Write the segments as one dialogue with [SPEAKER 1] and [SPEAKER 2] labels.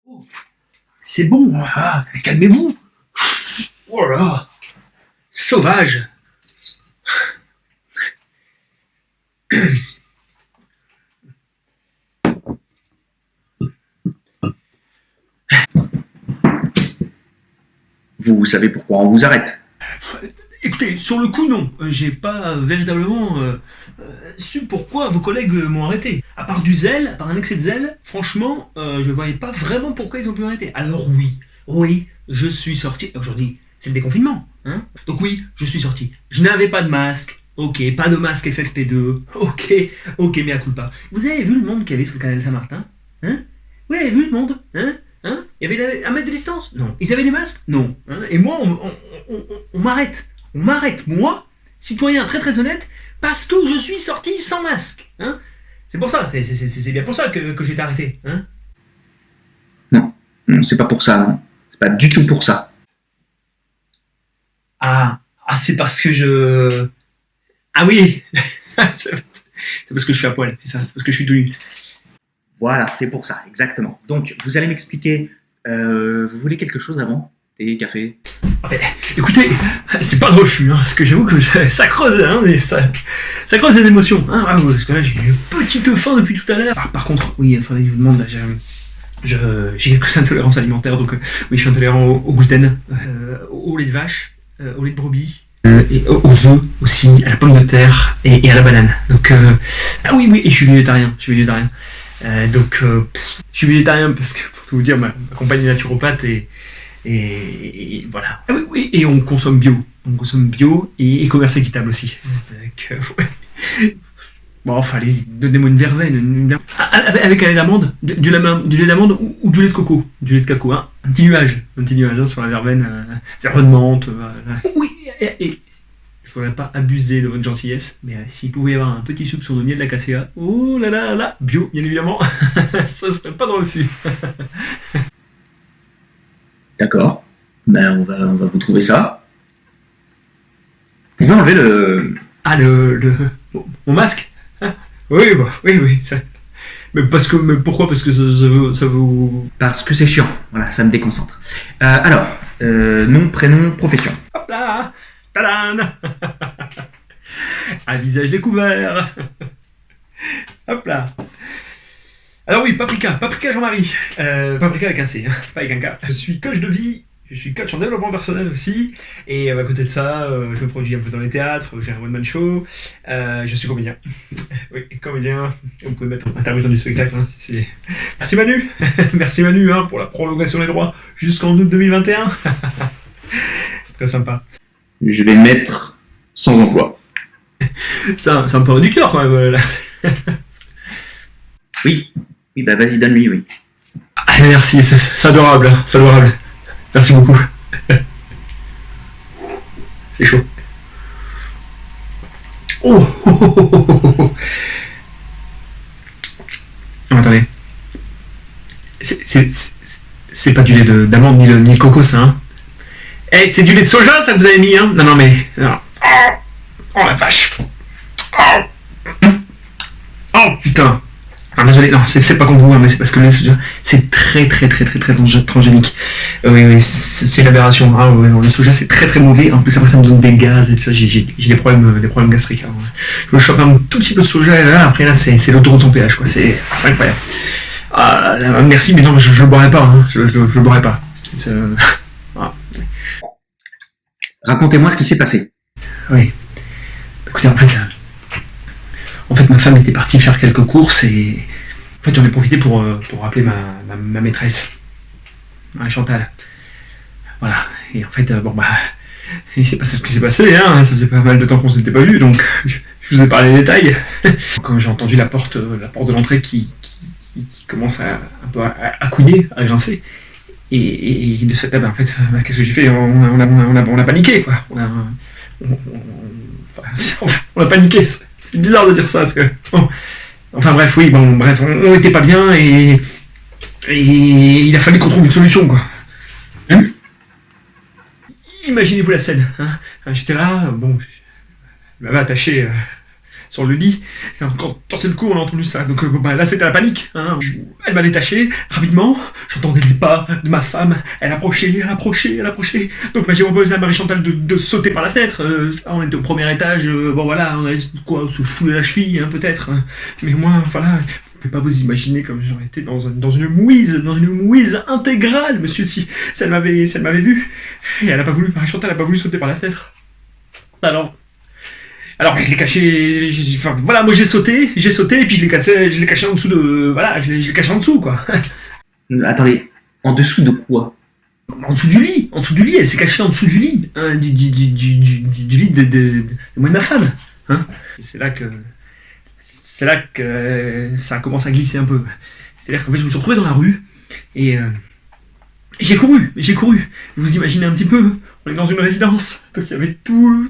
[SPEAKER 1] Oh, c'est bon, calmez-vous. Oh là là, sauvage.
[SPEAKER 2] Vous savez pourquoi on vous arrête?
[SPEAKER 1] Écoutez, sur le coup, non. J'ai pas véritablement su pourquoi vos collègues m'ont arrêté. À part du zèle, à part un excès de zèle, franchement, je voyais pas vraiment pourquoi ils ont pu m'arrêter. Alors oui, je suis sorti. Aujourd'hui, c'est le déconfinement, hein. Donc oui, je suis sorti. Je n'avais pas de masque. Ok, pas de masque FFP2. Ok, mais à coup pas. Vous avez vu le monde qu'il y avait sur le canal Saint-Martin? Hein? Vous avez vu le monde? Hein? Il y avait un mètre de distance? Non. Ils avaient des masques? Non. Hein? Et moi, on m'arrête. On m'arrête, moi, citoyen très très honnête, parce que je suis sorti sans masque. Hein? C'est pour ça, c'est bien pour ça que j'ai été arrêté. Hein?
[SPEAKER 2] Non, c'est pas pour ça, non. C'est pas du tout pour ça.
[SPEAKER 1] C'est parce que je... Ah oui. C'est parce que je suis à poil, c'est ça, c'est parce que je suis tout nu.
[SPEAKER 2] Voilà, c'est pour ça, exactement. Donc, vous allez m'expliquer, vous voulez quelque chose avant? Thé, café?
[SPEAKER 1] Écoutez, c'est pas de refus, hein, parce que j'avoue que ça creuse, hein, ça creuse les émotions. Hein, parce que là, j'ai une petite faim depuis tout à l'heure. Par contre, oui, il faudrait que je vous demande, là, j'ai quelques intolérances alimentaires, donc oui, je suis intolérant au gluten, au lait de vache, au lait de brebis, et aux œufs aussi, à la pomme de terre et à la banane. Donc, oui, et je suis végétarien. Donc, je suis végétarien parce que, pour tout vous dire, ma compagne est naturopathe et voilà. Oui, et on consomme bio. Et commerce équitable aussi. Donc, ouais. Bon, enfin, allez-y, donnez-moi une verveine. Avec un lait d'amande, du lait d'amande ou du lait de coco. Du lait de cacao, hein. Un petit nuage hein, sur la verveine. Verveine menthe. Oui, et je voudrais pas abuser de votre gentillesse, mais s'il pouvait y avoir un petit soupçon de miel d'acacéa, oh là, bio, bien évidemment, ça serait pas de refus.
[SPEAKER 2] D'accord. Ben, on va vous trouver ça. Vous pouvez enlever le...
[SPEAKER 1] Mon masque? Oui, ça... Mais pourquoi? Parce que ça vous...
[SPEAKER 2] Parce que c'est chiant. Voilà, ça me déconcentre. Alors, nom, prénom, profession.
[SPEAKER 1] Hop là! Tadam! Un visage découvert! Hop là! Alors oui, Paprika Jean-Marie. Paprika avec un C, hein, pas avec un K. Je suis coach de vie, je suis coach en développement personnel aussi. Et à côté de ça, je me produis un peu dans les théâtres, j'ai un one-man show. Je suis comédien. Oui, comédien. Vous pouvez mettre intermittent du spectacle. Hein, Merci Manu! Merci Manu hein, pour la prolongation des droits jusqu'en août 2021. Très sympa.
[SPEAKER 2] Je vais mettre sans emploi.
[SPEAKER 1] C'est un peu réducteur quand même. Là.
[SPEAKER 2] Oui, bah vas-y, donne-lui, oui.
[SPEAKER 1] Merci, c'est adorable, c'est adorable. Merci beaucoup. C'est chaud. Oh. Non, attendez. C'est pas du lait d'amande ni le coco, ça, hein. C'est du lait de soja, ça que vous avez mis, hein. Non, mais... Non. Oh la vache. Oh putain. Désolé, non, c'est pas contre vous, hein, mais c'est parce que le lait de soja, c'est très transgénique. Oui, c'est l'aberration. Hein, oui, le soja, c'est très mauvais. En plus, après, ça me donne des gaz et tout ça. J'ai des problèmes gastriques. Hein. Je me chope un tout petit peu de soja et là, après, là, c'est l'autoroute sans péage, quoi. C'est incroyable. Merci, mais non, je le boirai pas. Hein. Je le boirai pas. Voilà.
[SPEAKER 2] Racontez-moi ce qui s'est passé.
[SPEAKER 1] Oui. Écoutez, en fait, ma femme était partie faire quelques courses et en fait, j'en ai profité pour appeler ma maîtresse, Chantal. Voilà. Et en fait, il s'est passé ce qui s'est passé, hein. Ça faisait pas mal de temps qu'on s'était pas vus, donc je vous ai parlé des détails. Quand j'ai entendu la porte de l'entrée qui commence un peu à couiner, à grincer, et de cette table, en fait, qu'est-ce que j'ai fait? On a paniqué, quoi. On a paniqué. C'est bizarre de dire ça, parce que... Bon. Enfin bref, on était pas bien, et il a fallu qu'on trouve une solution, quoi. Imaginez-vous la scène, hein. J'étais là, je m'avais attaché sur le lit. Quand d'un coup on a entendu ça, donc là c'était la panique. Hein. Elle m'a détaché rapidement. J'entendais les pas de ma femme. Elle approchait. Donc j'ai proposé à Marie-Chantal de sauter par la fenêtre. On était au premier étage. Bon voilà, on allait se fouler la cheville peut-être. Mais moi voilà. Vous pouvez pas vous imaginer comme j'aurais été dans une mouise intégrale, monsieur, si elle m'avait vu. Et elle a pas voulu, Marie-Chantal a pas voulu sauter par la fenêtre. Alors, je l'ai caché, enfin, voilà, moi j'ai sauté, et puis je l'ai caché en dessous de, voilà, je l'ai caché en dessous, quoi.
[SPEAKER 2] Attendez, en dessous de quoi?
[SPEAKER 1] En dessous du lit, elle s'est cachée en dessous du lit, hein, du lit de moi et de ma femme, hein. C'est là que ça commence à glisser un peu. C'est-à-dire qu'en fait, je me suis retrouvé dans la rue, et j'ai couru. Vous imaginez un petit peu, on est dans une résidence, donc il y avait tous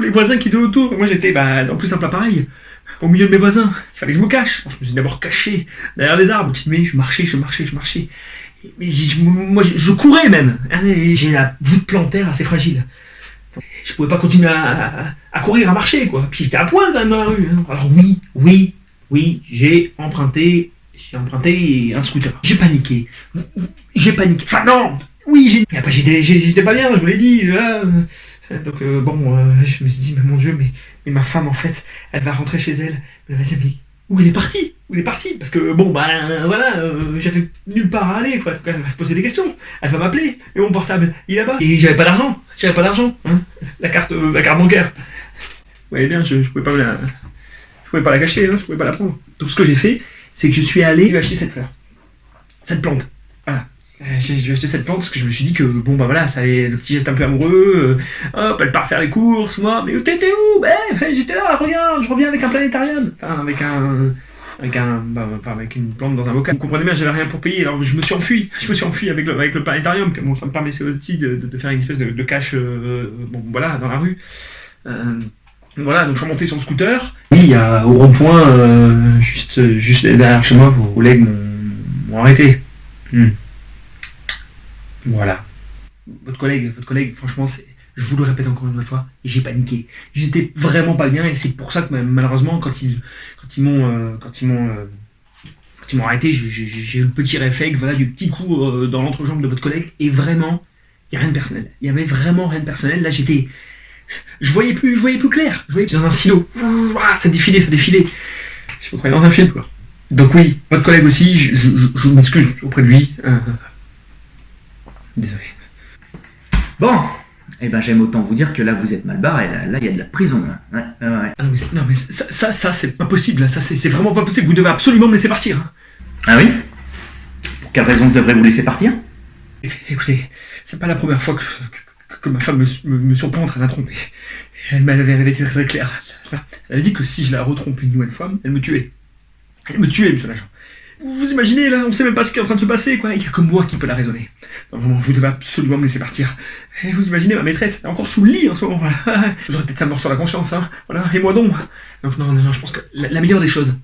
[SPEAKER 1] les voisins qui étaient autour. Moi j'étais, en plus un plat pareil, au milieu de mes voisins. Il fallait que je me cache. Je me suis d'abord caché derrière les arbres, mais je marchais. Mais je courais même. Et j'ai la voûte plantaire assez fragile. Je pouvais pas continuer à courir, à marcher, quoi. Puis j'étais à poil quand même dans la rue. Hein. Alors oui, j'ai emprunté un scooter. J'ai paniqué. Enfin non. Oui, j'étais pas bien, je vous l'ai dit. Donc je me suis dit, mais mon Dieu, mais ma femme en fait, elle va rentrer chez elle. Mais elle va se dire, mais où il est parti? Parce que j'avais nulle part à aller, quoi. Donc, elle va se poser des questions. Elle va m'appeler. Et mon portable, il est là-bas. Et j'avais pas d'argent. Hein. La carte bancaire. Vous voyez bien, je pouvais pas la cacher, hein, je pouvais pas la prendre. Donc ce que j'ai fait, c'est que je suis allé acheter cette fleur. Cette plante. Voilà. J'ai acheté cette plante parce que je me suis dit que ça allait, le petit geste un peu amoureux, hop, elle part faire les courses, moi, mais t'étais où? J'étais là, regarde, je reviens avec un planétarium. Enfin, avec une plante dans un bocal. Vous comprenez bien, j'avais rien pour payer, alors je me suis enfui avec le planétarium, bon, ça me permettait aussi de faire une espèce de cache, dans la rue. Voilà, donc je suis remonté sur le scooter. Oui, il y a au rond-point, juste derrière chez moi, vos collègues m'ont arrêté. Voilà. Votre collègue, franchement, je vous le répète encore une fois, j'ai paniqué. J'étais vraiment pas bien et c'est pour ça que malheureusement, quand ils m'ont arrêté, j'ai eu le petit réflexe, voilà, du petit coup dans l'entrejambe de votre collègue et vraiment, il y a rien de personnel. Il y avait vraiment rien de personnel. Là, je voyais plus clair. Je voyais dans un silo. Ça défilait. Je me croyais dans un film, quoi. Donc oui, votre collègue aussi, je m'excuse auprès de lui. Désolé.
[SPEAKER 2] Bon, j'aime autant vous dire que là vous êtes mal barré, là il y a de la prison. Là. Ouais.
[SPEAKER 1] Ah non mais ça c'est pas possible, là. Ça c'est vraiment pas possible, vous devez absolument me laisser partir. Hein.
[SPEAKER 2] Ah oui? Pour quelle raison je devrais vous laisser partir?
[SPEAKER 1] Écoutez, c'est pas la première fois que ma femme me surprend en train de la tromper. Elle était très claire. Elle a dit que si je la retrompais une nouvelle fois, elle me tuait. Monsieur l'agent. Vous imaginez, là, on sait même pas ce qui est en train de se passer, quoi. Il y a que moi qui peux la raisonner. Non, vraiment, vous devez absolument me laisser partir. Et vous imaginez, ma maîtresse, elle est encore sous le lit en ce moment, voilà. J'aurais peut-être sa mort sur la conscience, hein. Voilà, et moi donc. Donc non, je pense que la meilleure des choses,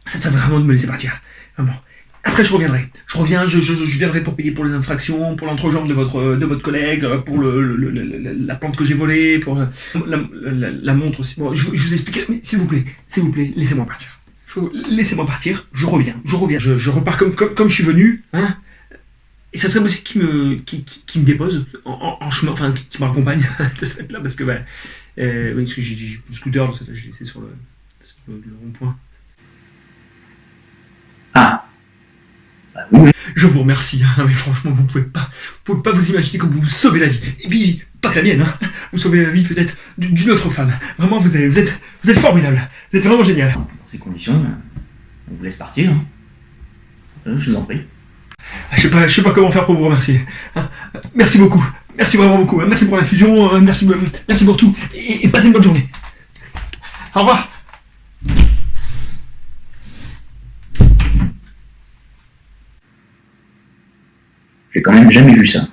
[SPEAKER 1] ça serait vraiment de me laisser partir. Vraiment. Après, je reviendrai. Je viendrai pour payer pour les infractions, pour l'entrejambe de votre collègue, pour la plante que j'ai volée, pour la montre aussi. Bon, je vous explique, mais s'il vous plaît, laissez-moi partir. Laissez-moi partir, je reviens. Je repars comme je suis venu, hein. Et ça serait aussi qui me dépose en chemin, enfin qui m'accompagne de ce fait-là, parce que oui, parce que j'ai le scooter, donc je l'ai laissé sur le rond-point.
[SPEAKER 2] Ah. Oui.
[SPEAKER 1] Je vous remercie, hein, mais franchement, vous pouvez pas vous imaginer comme vous me sauvez la vie. Et puis, pas que la mienne, hein. Vous sauvez la vie peut-être d'une autre femme. Vraiment, vous êtes formidable. Vous êtes vraiment génial.
[SPEAKER 2] Dans ces conditions, on vous laisse partir. Hein. Je vous en prie.
[SPEAKER 1] Je sais pas comment faire pour vous remercier. Hein. Merci beaucoup. Merci vraiment beaucoup. Merci pour l'infusion. Merci pour tout. Et passez une bonne journée. Au revoir.
[SPEAKER 2] J'ai quand même jamais vu ça.